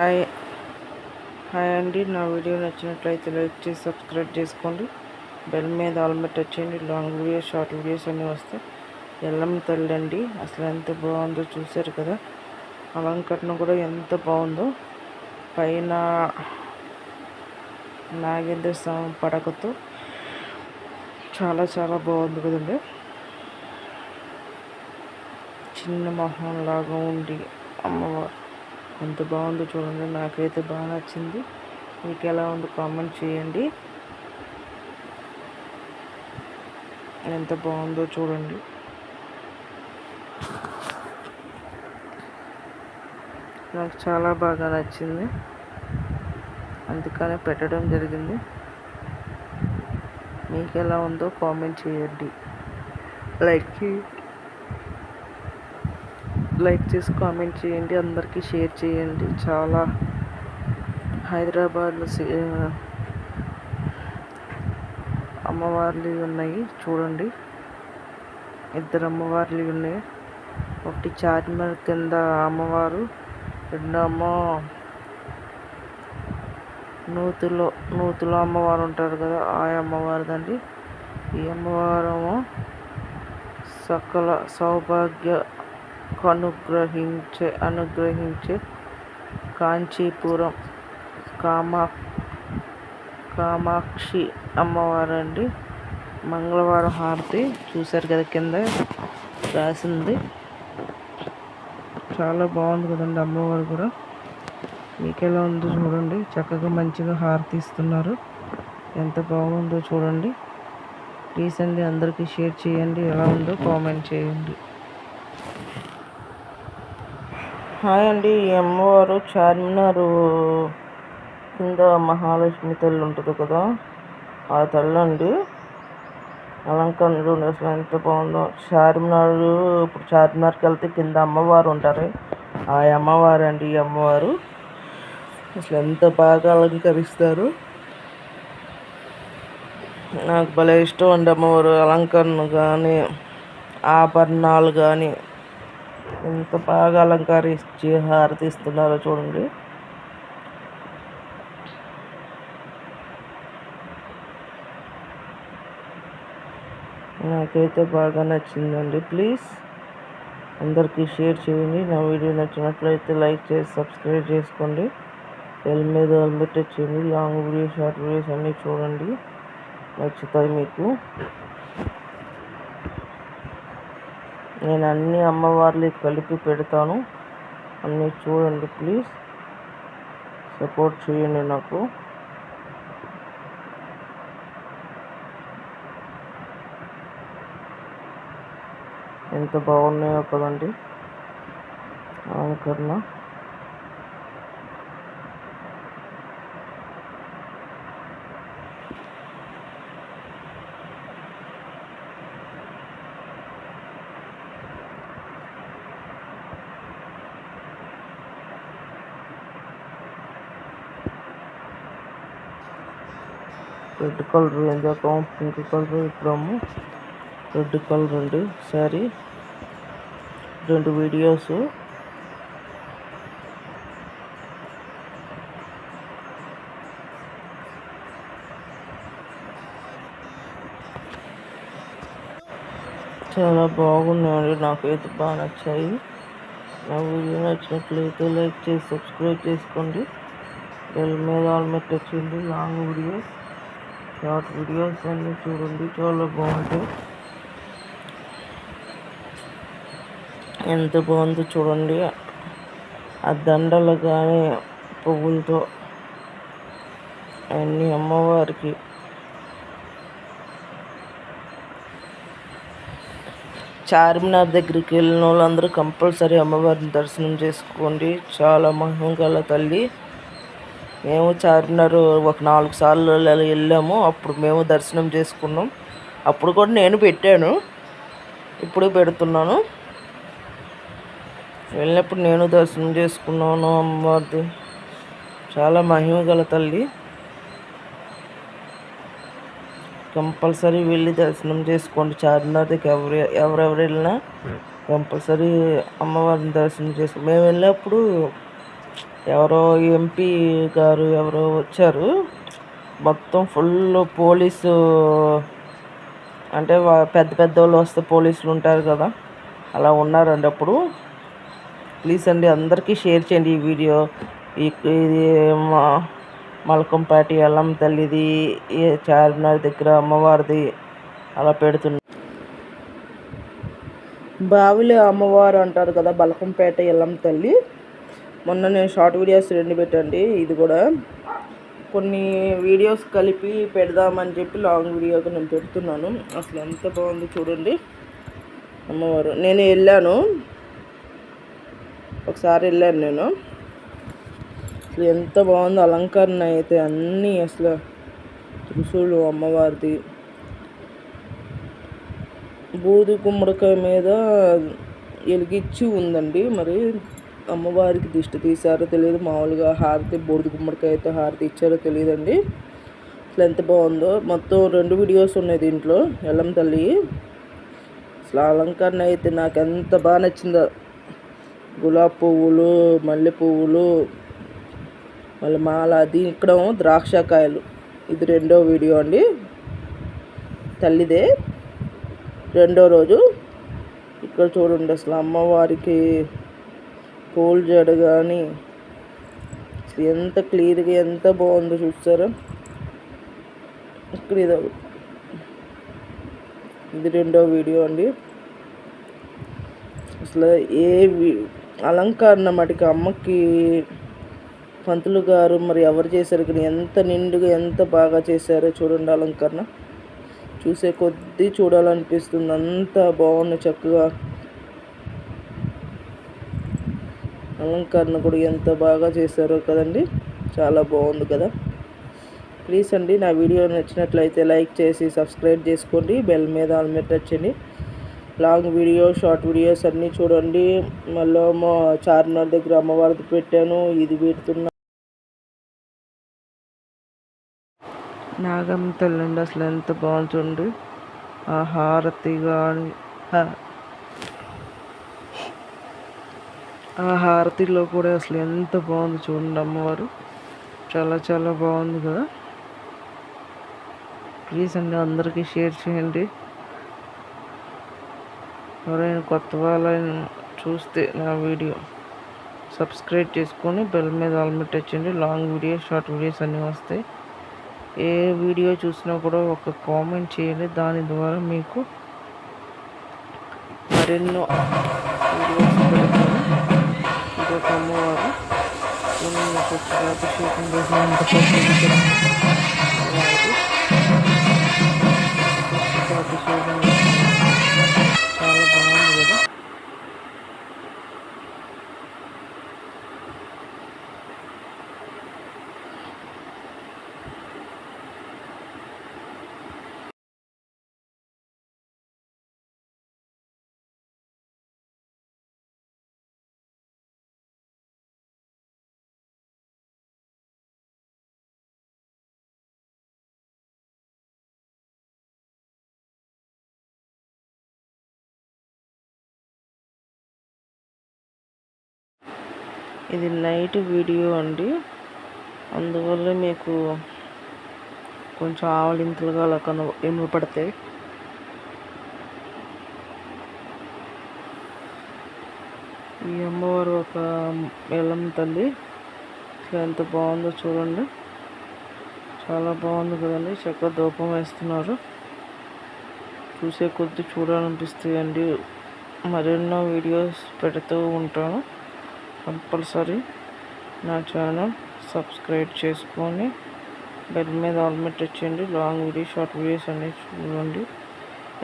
Hi hi అండి. నా video నచ్చినట్లయితే లైక్ చేసి సబ్స్క్రైబ్ చేసుకోండి. బెల్ మీద ఆల్ మీద టచ్ చేయండి. లాంగ్ వీడియోస్ షార్ట్ వీడియోస్ అన్నీ వస్తాయి. ఎల్లమ్మ తల్లి అండి, అసలు ఎంత బాగుందో చూశారు కదా. అలంకరణ కూడా ఎంత బాగుందో. పైన నాగేంద్ర స్వామి పడకతో చాలా చాలా బాగుంది కదండి. చిన్న మొహం లాగా ఉండి అమ్మవారు ఎంత బాగుందో చూడండి. నాకైతే బాగా నచ్చింది. మీకు ఎలా ఉందో కామెంట్ చేయండి. ఎంత బాగుందో చూడండి. నాకు చాలా బాగా నచ్చింది, అందుకనే పెట్టడం జరిగింది. మీకు ఎలా ఉందో కామెంట్ చేయండి. లైక్ చేసి కామెంట్ చేయండి. అందరికీ షేర్ చేయండి. చాలా హైదరాబాద్లో అమ్మవార్లు ఉన్నాయి చూడండి. ఇద్దరు అమ్మవార్లు ఉన్నాయి. ఒకటి చార్మినార్ కింద అమ్మవారు, రెండేమో నూతులో అమ్మవారు ఉంటారు కదా, ఆ అమ్మవారిదండి. ఈ అమ్మవారేమో సకల సౌభాగ్య అనుగ్రహించే కాంచీపురం కామాక్షి అమ్మవారండి. మంగళవారం హారతి చూశారు కదా, కింద రాసింది. చాలా బాగుంది కదండి అమ్మవారు కూడా. మీకు ఎలా ఉందో చూడండి. చక్కగా మంచిగా హారతి ఇస్తున్నారు. ఎంత బాగుందో చూడండి. ప్లీజ్ అండి, అందరికీ షేర్ చేయండి. ఎలా ఉందో కామెంట్ చేయండి. హాయ్ అండి. ఈ అమ్మవారు చార్మినార్ కింద మహాలక్ష్మి తల్లి ఉంటుంది కదా, ఆ తల్లి అండి. అలంకరణ చూడండి అసలు ఎంత బాగుందో. ఇప్పుడు చార్మినార్కి వెళ్తే కింద అమ్మవారు ఉంటారు, ఆ అమ్మవారు అండి. ఈ అమ్మవారు అసలు ఎంత బాగా అలంకరిస్తారు. నాకు భలే ఇష్టం అండి అమ్మవారు అలంకరణ కానీ, ఆభరణాలు కానీ ఎంత బాగా అలంకరించి హారతి ఇస్తున్నారో చూడండి. నాకైతే బాగా నచ్చిందండి. ప్లీజ్ అందరికీ షేర్ చేయండి. నా వీడియో నచ్చినట్లయితే లైక్ చేసి సబ్స్క్రైబ్ చేసుకోండి. బెల్ మీద టచ్ చేయండి. లాంగ్ వీడియోస్ షార్ట్ వీడియోస్ అన్నీ చూడండి, నచ్చుతాయి మీకు. నేను అన్ని అమ్మవార్లు కలిపి పెడతాను, అన్నీ చూడండి. ప్లీజ్ సపోర్ట్ చేయండి నాకు. ఎంత బాగున్నాయో కదండి అలంకరణ. రెడ్ కలర్ ఇందాక పింక్ కలర్, ఇప్పుడేమో రెడ్ కలర్ అండి శారీ. 2 వీడియోస్. చాలా బాగున్నాయండి, నాకైతే బాగా నచ్చాయి. నా వీడియో నచ్చినట్లయితే లైక్ చేసి సబ్స్క్రైబ్ చేసుకోండి. బెల్ మీద ఆల్ మీద టచ్ చేయండి. లాంగ్ వీడియోస్ షార్ట్ వీడియోస్ అన్నీ చూడండి, చాలా బాగుంటాయి. ఎంత బాగుందో చూడండి. ఆ దండలు కానీ పువ్వులతో అన్ని అమ్మవారికి. చార్మినార్ దగ్గరికి వెళ్ళిన వాళ్ళందరూ కంపల్సరీ అమ్మవారిని దర్శనం చేసుకోండి. చాలా మహిమ గల తల్లి. మేము చార్మినార్ ఒక 4 సార్లు వెళ్ళాము. అప్పుడు మేము దర్శనం చేసుకున్నాం. అప్పుడు కూడా నేను పెట్టాను, ఇప్పుడు పెడుతున్నాను. వెళ్ళినప్పుడు నేను దర్శనం చేసుకున్నాను అమ్మవారిది. చాలా మహిమ గల తల్లి. కంపల్సరీ వెళ్ళి దర్శనం చేసుకోండి. చార్మినార్ దగ్గర ఎవరెవరు వెళ్ళినా కంపల్సరీ అమ్మవారిని దర్శనం చేసుకో. మేము వెళ్ళినప్పుడు ఎవరో ఎంపీ గారు ఎవరో వచ్చారు. మొత్తం ఫుల్ పోలీసు, అంటే పెద్ద పెద్ద వాళ్ళు వస్తే పోలీసులు ఉంటారు కదా, అలా ఉన్నారండి అప్పుడు. ప్లీజ్ అండి అందరికీ షేర్ చేయండి ఈ వీడియో. ఇది మల్కంపేట ఎల్లమ్మ తల్లిది, చార్మినార్ దగ్గర అమ్మవారిది అలా పెడుతున్నా. బావిలో అమ్మవారు అంటారు కదా, బల్కంపేట ఎల్లమ్మ తల్లి. మొన్న నేను షార్ట్ వీడియోస్ 2 పెట్టండి. ఇది కూడా కొన్ని వీడియోస్ కలిపి పెడదామని చెప్పి లాంగ్ వీడియోగా నేను పెడుతున్నాను. అసలు ఎంత బాగుంది చూడండి అమ్మవారు. నేను వెళ్ళాను, ఒకసారి వెళ్ళాను నేను. అసలు ఎంత బాగుందో అలంకరణ అయితే, అన్నీ అసలు త్రిశూలు అమ్మవారిది. బూది గుమ్మడికాయ మీద ఎలిగిచ్చి ఉందండి. మరి అమ్మవారికి దిష్టి తీశారో తెలియదు, మామూలుగా హారతి బూడిద గుమ్మడికాయతో హారతి ఇచ్చారో తెలియదండి. అసలు ఎంత బాగుందో. మొత్తం 2 వీడియోస్ ఉన్నాయి దీంట్లో ఎల్లమ్మ తల్లి. అసలు అలంకరణ అయితే నాకు ఎంత బాగా నచ్చిందో. గులాబీ పువ్వులు, మల్లె పువ్వులు, మళ్ళీ మాల. అది ఇక్కడ ద్రాక్షకాయలు. ఇది 2వ వీడియో అండి, తల్లిదే 2వ రోజు. ఇక్కడ చూడండి అసలు అమ్మవారికి పూలు జడ కానీ అసలు ఎంత క్లియర్గా ఎంత బాగుందో చూస్తారా. ఇక్కడ ఇది 2వ వీడియో అండి. అసలు అలంకరణ మటుకు అమ్మకి పంతులు గారు మరి ఎవరు చేశారు కానీ ఎంత నిండుగా ఎంత బాగా చేశారో చూడండి. అలంకరణ చూసే కొద్దీ చూడాలనిపిస్తుంది, అంత బాగుంది చక్కగా. అలంకరణ కూడా ఎంత బాగా చేశారో కదండి, చాలా బాగుంది కదా. ప్లీజ్ అండి నా వీడియో నచ్చినట్లయితే లైక్ చేసి సబ్స్క్రైబ్ చేసుకోండి, బెల్ మీద ఆల్ మీద టచ్ చేయండి. లాంగ్ వీడియో షార్ట్ వీడియోస్ అన్నీ చూడండి. మళ్ళీ చార్మినార్ దగ్గర అమ్మవారిది పెట్టాను, ఇది పెడుతున్నా. నాగమ్మ తల్లి అండి, అసలు ఎంత బాగుంటుంది. ఆ హారతి కానీ ఆ హారతిలో కూడా అసలు ఎంత బాగుంది చూడండి అమ్మవారు. చాలా చాలా బాగుంది కదా. ప్లీజ్ అండి అందరికీ షేర్ చేయండి. ఎవరైనా కొత్త వాళ్ళని చూస్తే నా వీడియో సబ్స్క్రైబ్ చేసుకొని బెల్ మీద ఆల్ మీద టచ్ చేయండి. లాంగ్ వీడియోస్ షార్ట్ వీడియోస్ అన్నీ వస్తాయి. ఏ వీడియో చూసినా కూడా ఒక కామెంట్ చేయండి, దాని ద్వారా మీకు మరెన్నో వీడియోస్ పెడతాను. ఇంకొక అమ్మవారు అభిషేకం చేసిన అభిషేకం చాలా బాగుంది కదా. ఇది నైట్ వీడియో అండి, అందువల్ల మీకు కొంచెం ఆవలింతలుగా అలా వినపడతాయి. ఈ అమ్మవారు ఒక ఎల్లమ్మ తల్లి. ఎంత బాగుందో చూడండి, చాలా బాగుంది కదండి. చక్కగా ధూపం వేస్తున్నారు, చూసే కొద్ది చూడాలనిపిస్తాయండి. మరెన్నో వీడియోస్ పెడుతూ ఉంటాను. కంపల్సరీ నా ఛానల్ సబ్స్క్రైబ్ చేసుకొని బెల్ మీద ఆల్ మీద టచ్ చేయండి. లాంగ్ వీడియో షార్ట్ వీడియోస్ అన్నీ చూడండి,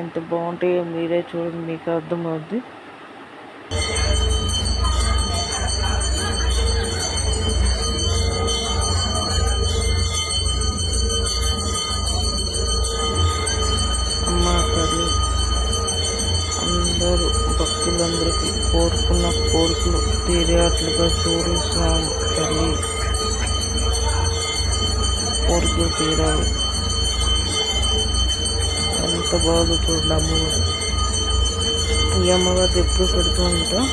ఎంత బాగుంటాయో మీరే చూడండి, మీకు అర్థమవుద్ది. అమ్మా తల్లి అందరూ భక్తులందరికీ కోరుకున్న కోరికలు తీరేట్లుగా చూడు స్వామి తల్లి, కోరికలు తీరాలి. ఎంత బాగా చూడండి అమ్మవారు. ఈ అమ్మవారు ఎప్పుడు పెడుతూ ఉంటాం.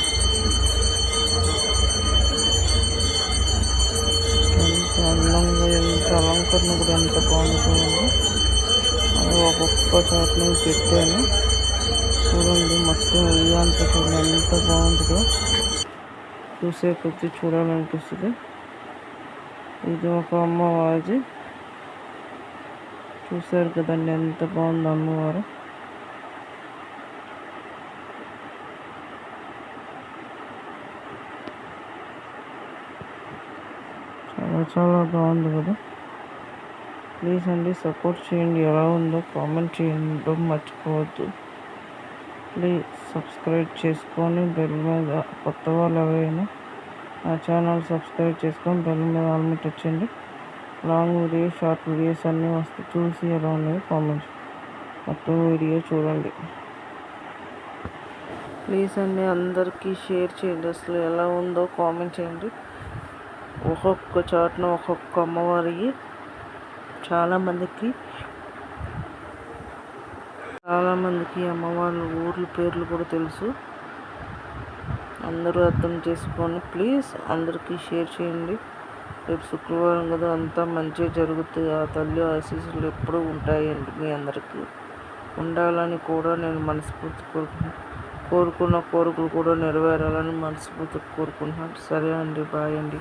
విశాలంగా ఎంత అలంకరణ కూడా ఎంత బాగుంది చూడండి. ఒక్కొక్క చోట నేను పెట్టాను చూడండి. మొత్తం ఇదంతా చూడండి ఎంత బాగుంటుందో, చూసే కొద్ది చూడాలనిపిస్తుంది. ఇది ఒక అమ్మవారిది, చూసారు కదండి ఎంత బాగుంది అమ్మవారు. చాలా చాలా బాగుంది కదా. ప్లీజ్ అండి సపోర్ట్ చేయండి. ఎలా ఉందో కామెంట్ చేయడం మర్చిపోవద్దు. ప్లీజ్ సబ్స్క్రైబ్ చేసుకొని బెల్ మీద, కొత్త వాళ్ళు ఎవరైనా నా ఛానల్ సబ్స్క్రైబ్ చేసుకొని బెల్ మీద ఆల్ మీద వచ్చండి. లాంగ్ వీడియో, షార్ట్ వీడియోస్ అన్నీ వస్తే చూసి ఎలా ఉన్నాయో కామెంట్ మొత్తం వీడియో చూడండి. ప్లీజ్ అండి అందరికీ షేర్ చేయండి. అసలు ఎలా ఉందో కామెంట్ చేయండి. ఒక్కొక్క చాటున ఒక్కొక్క అమ్మవారికి చాలామందికి అమ్మవారి ఊర్ల పేర్లు కూడా తెలుసు. అందరూ అర్థం చేసుకొని ప్లీజ్ అందరికీ షేర్ చేయండి. రేపు శుక్రవారం కదా, అంతా మంచిగా జరుగుతుంది. ఆ తల్లి ఆశీస్సులు ఎప్పుడూ ఉంటాయండి. మీ అందరికీ ఉండాలని కూడా నేను మనస్ఫూర్తి కోరుకున్న కోరికలు కూడా నెరవేరాలని మనస్ఫూర్తి కోరుకుంటున్నాను. సరే అండి, బాయ్ అండి.